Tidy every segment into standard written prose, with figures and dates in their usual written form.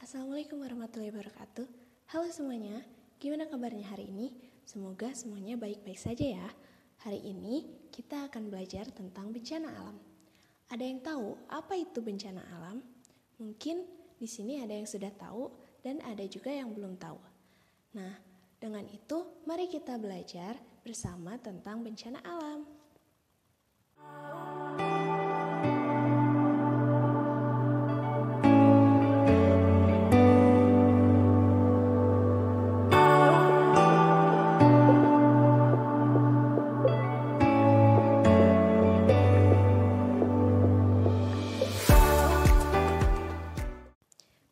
Assalamualaikum warahmatullahi wabarakatuh. Halo semuanya, gimana kabarnya hari ini? Semoga semuanya baik-baik saja ya. Hari ini kita akan belajar tentang bencana alam. Ada yang tahu apa itu bencana alam? Mungkin di sini ada yang sudah tahu dan ada juga yang belum tahu. Nah, dengan itu mari kita belajar bersama tentang bencana alam.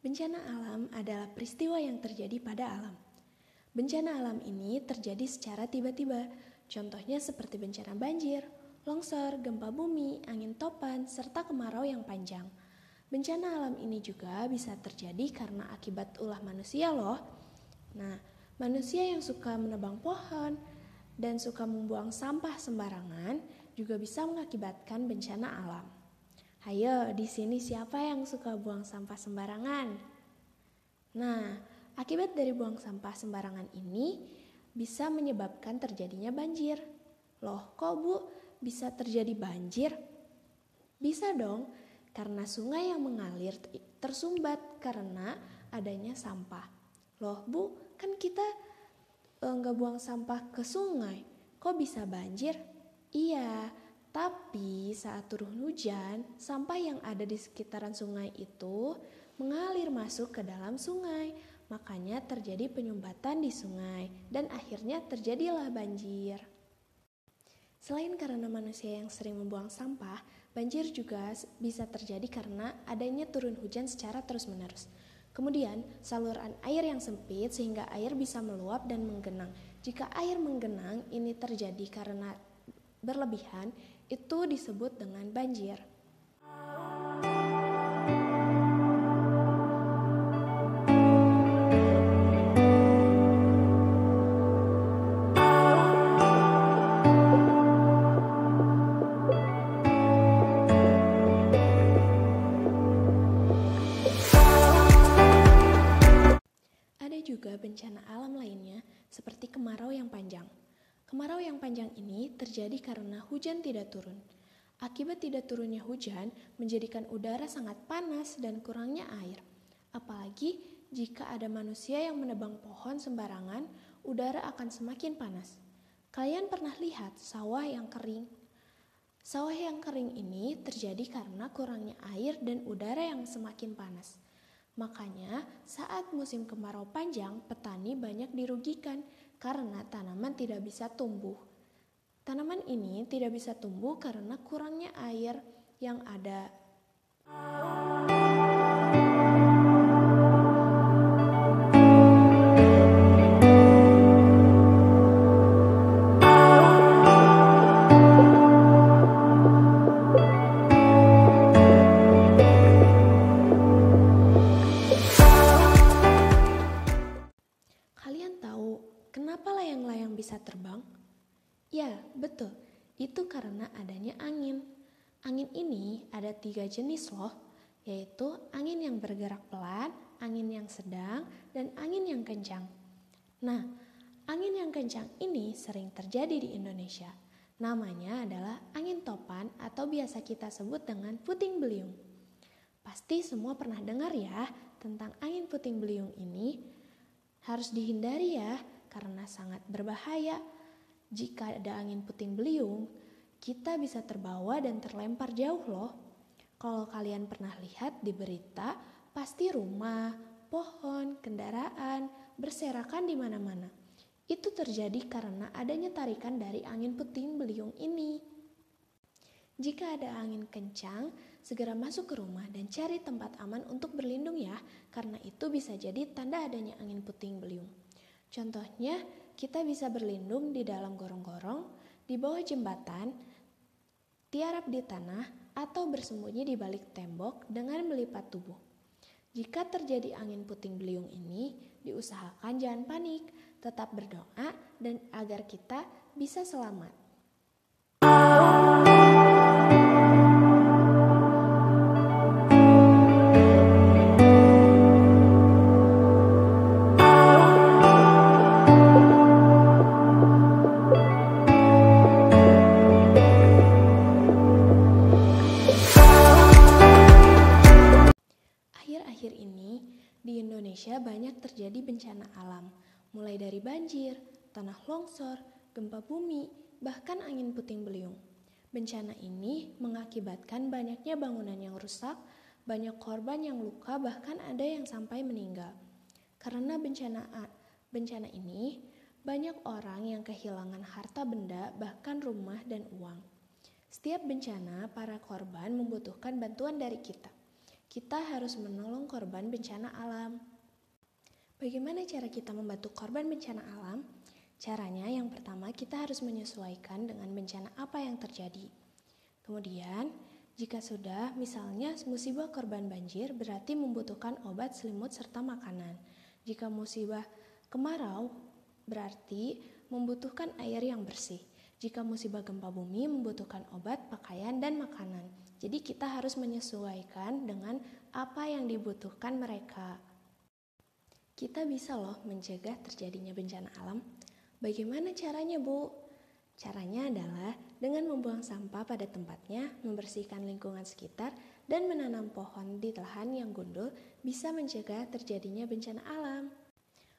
Bencana alam adalah peristiwa yang terjadi pada alam. Bencana alam ini terjadi secara tiba-tiba, contohnya seperti bencana banjir, longsor, gempa bumi, angin topan, serta kemarau yang panjang. Bencana alam ini juga bisa terjadi karena akibat ulah manusia loh. Nah, manusia yang suka menebang pohon dan suka membuang sampah sembarangan juga bisa mengakibatkan bencana alam. Hayo, di sini siapa yang suka buang sampah sembarangan? Nah, akibat dari buang sampah sembarangan ini bisa menyebabkan terjadinya banjir. Loh, kok Bu bisa terjadi banjir? Bisa dong, karena sungai yang mengalir tersumbat karena adanya sampah. Loh Bu, kan kita nggak buang sampah ke sungai, kok bisa banjir? Iya, tapi saat turun hujan, sampah yang ada di sekitaran sungai itu mengalir masuk ke dalam sungai. Makanya terjadi penyumbatan di sungai dan akhirnya terjadilah banjir. Selain karena manusia yang sering membuang sampah, banjir juga bisa terjadi karena adanya turun hujan secara terus-menerus. Kemudian, saluran air yang sempit sehingga air bisa meluap dan menggenang. Jika air menggenang, ini terjadi karena berlebihan, itu disebut dengan banjir. Ada juga bencana alam lainnya seperti kemarau yang panjang. Kemarau yang panjang ini terjadi karena hujan tidak turun. Akibat tidak turunnya hujan menjadikan udara sangat panas dan kurangnya air. Apalagi jika ada manusia yang menebang pohon sembarangan, udara akan semakin panas. Kalian pernah lihat sawah yang kering? Sawah yang kering ini terjadi karena kurangnya air dan udara yang semakin panas. Makanya saat musim kemarau panjang, petani banyak dirugikan karena tanaman tidak bisa tumbuh. Tanaman ini tidak bisa tumbuh karena kurangnya air yang ada. Kalian tahu kenapa layang-layang bisa terbang? Ya, betul. Itu karena adanya angin. Angin ini ada 3 jenis loh, yaitu angin yang bergerak pelan, angin yang sedang, dan angin yang kencang. Nah, angin yang kencang ini sering terjadi di Indonesia. Namanya adalah angin topan atau biasa kita sebut dengan puting beliung. Pasti semua pernah dengar ya tentang angin puting beliung ini. Harus dihindari ya, karena sangat berbahaya. Jika ada angin puting beliung, kita bisa terbawa dan terlempar jauh loh. Kalau kalian pernah lihat di berita, pasti rumah, pohon, kendaraan berserakan di mana-mana. Itu terjadi karena adanya tarikan dari angin puting beliung ini. Jika ada angin kencang, segera masuk ke rumah dan cari tempat aman untuk berlindung ya, karena itu bisa jadi tanda adanya angin puting beliung. Contohnya, kita bisa berlindung di dalam gorong-gorong, di bawah jembatan, tiarap di tanah, atau bersembunyi di balik tembok dengan melipat tubuh. Jika terjadi angin puting beliung ini, diusahakan jangan panik, tetap berdoa dan agar kita bisa selamat. terjadi bencana alam, mulai dari banjir, tanah longsor, gempa bumi, bahkan angin puting beliung. Bencana ini mengakibatkan banyaknya bangunan yang rusak, banyak korban yang luka, bahkan ada yang sampai meninggal. Karena bencana ini, banyak orang yang kehilangan harta benda, bahkan rumah dan uang. Setiap bencana, para korban membutuhkan bantuan dari kita. Kita harus menolong korban bencana alam. Bagaimana cara kita membantu korban bencana alam? Caranya yang pertama, kita harus menyesuaikan dengan bencana apa yang terjadi. Kemudian, jika sudah, misalnya musibah korban banjir berarti membutuhkan obat, selimut, serta makanan. Jika musibah kemarau, berarti membutuhkan air yang bersih. Jika musibah gempa bumi, membutuhkan obat, pakaian, dan makanan. Jadi kita harus menyesuaikan dengan apa yang dibutuhkan mereka. Kita bisa loh mencegah terjadinya bencana alam. Bagaimana caranya, Bu? Caranya adalah dengan membuang sampah pada tempatnya, membersihkan lingkungan sekitar, dan menanam pohon di lahan yang gundul bisa mencegah terjadinya bencana alam.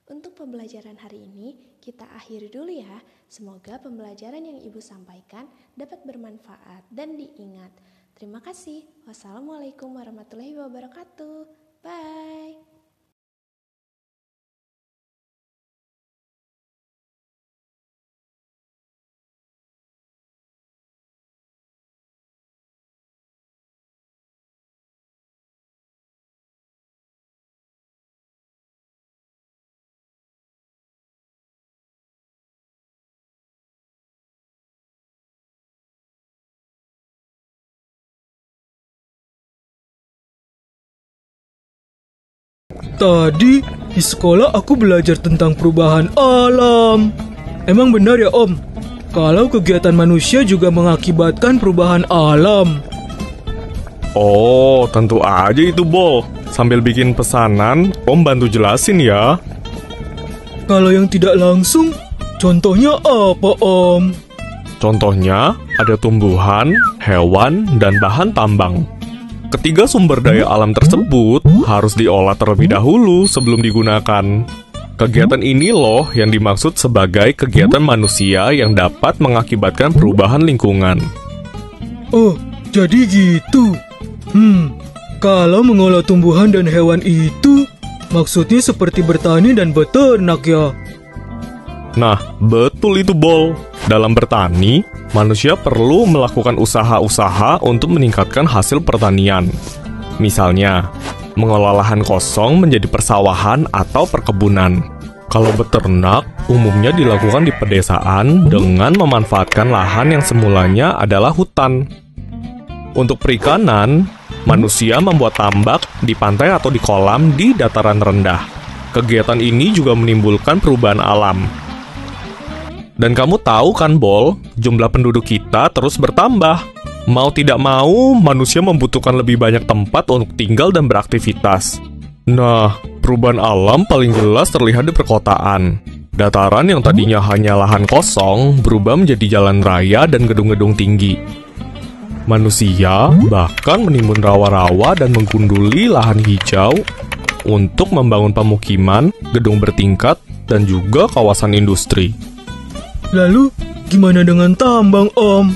Untuk pembelajaran hari ini, kita akhiri dulu ya. Semoga pembelajaran yang Ibu sampaikan dapat bermanfaat dan diingat. Terima kasih. Wassalamualaikum warahmatullahi wabarakatuh. Bye. Tadi di sekolah aku belajar tentang perubahan alam. Emang benar ya Om? Kalau kegiatan manusia juga mengakibatkan perubahan alam. Oh, tentu aja itu, Bol. Sambil bikin pesanan, Om bantu jelasin ya. Kalau yang tidak langsung, contohnya apa Om? Contohnya, ada tumbuhan, hewan, dan bahan tambang. Ketiga sumber daya alam tersebut harus diolah terlebih dahulu sebelum digunakan. Kegiatan ini loh yang dimaksud sebagai kegiatan manusia yang dapat mengakibatkan perubahan lingkungan. Oh, jadi gitu. Kalau mengolah tumbuhan dan hewan itu, maksudnya seperti bertani dan beternak ya? Nah, betul itu, Bol. Dalam bertani, manusia perlu melakukan usaha-usaha untuk meningkatkan hasil pertanian. Misalnya, mengolah lahan kosong menjadi persawahan atau perkebunan. Kalau beternak, umumnya dilakukan di pedesaan dengan memanfaatkan lahan yang semulanya adalah hutan. Untuk perikanan, manusia membuat tambak di pantai atau di kolam di dataran rendah. Kegiatan ini juga menimbulkan perubahan alam. Dan kamu tahu kan, Bol, jumlah penduduk kita terus bertambah. Mau tidak mau, manusia membutuhkan lebih banyak tempat untuk tinggal dan beraktivitas. Nah, perubahan alam paling jelas terlihat di perkotaan. Dataran yang tadinya hanya lahan kosong berubah menjadi jalan raya dan gedung-gedung tinggi. Manusia bahkan menimbun rawa-rawa dan menggunduli lahan hijau untuk membangun pemukiman, gedung bertingkat, dan juga kawasan industri. Lalu, gimana dengan tambang, Om?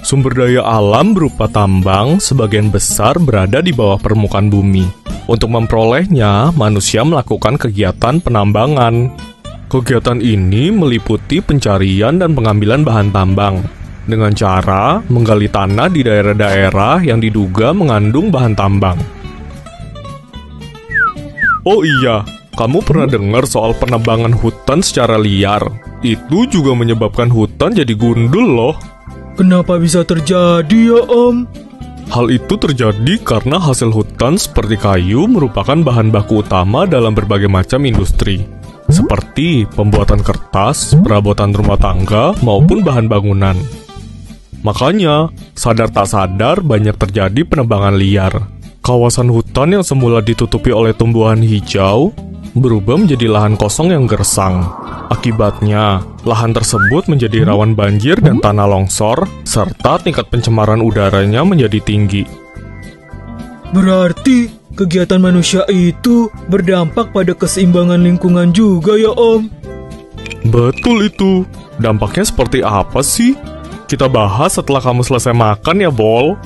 Sumber daya alam berupa tambang sebagian besar berada di bawah permukaan bumi. Untuk memperolehnya, manusia melakukan kegiatan penambangan. Kegiatan ini meliputi pencarian dan pengambilan bahan tambang dengan cara menggali tanah di daerah-daerah yang diduga mengandung bahan tambang. Oh iya, kamu pernah dengar soal penebangan hutan secara liar? Itu juga menyebabkan hutan jadi gundul loh. Kenapa bisa terjadi ya Om? Hal itu terjadi karena hasil hutan seperti kayu merupakan bahan baku utama dalam berbagai macam industri, seperti pembuatan kertas, perabotan rumah tangga, maupun bahan bangunan. Makanya, sadar tak sadar banyak terjadi penebangan liar. Kawasan hutan yang semula ditutupi oleh tumbuhan hijau berubah menjadi lahan kosong yang gersang. Akibatnya, lahan tersebut menjadi rawan banjir dan tanah longsor, serta tingkat pencemaran udaranya menjadi tinggi. Berarti kegiatan manusia itu berdampak pada keseimbangan lingkungan juga ya Om? Betul itu. Dampaknya seperti apa sih? Kita bahas setelah kamu selesai makan ya, Bol.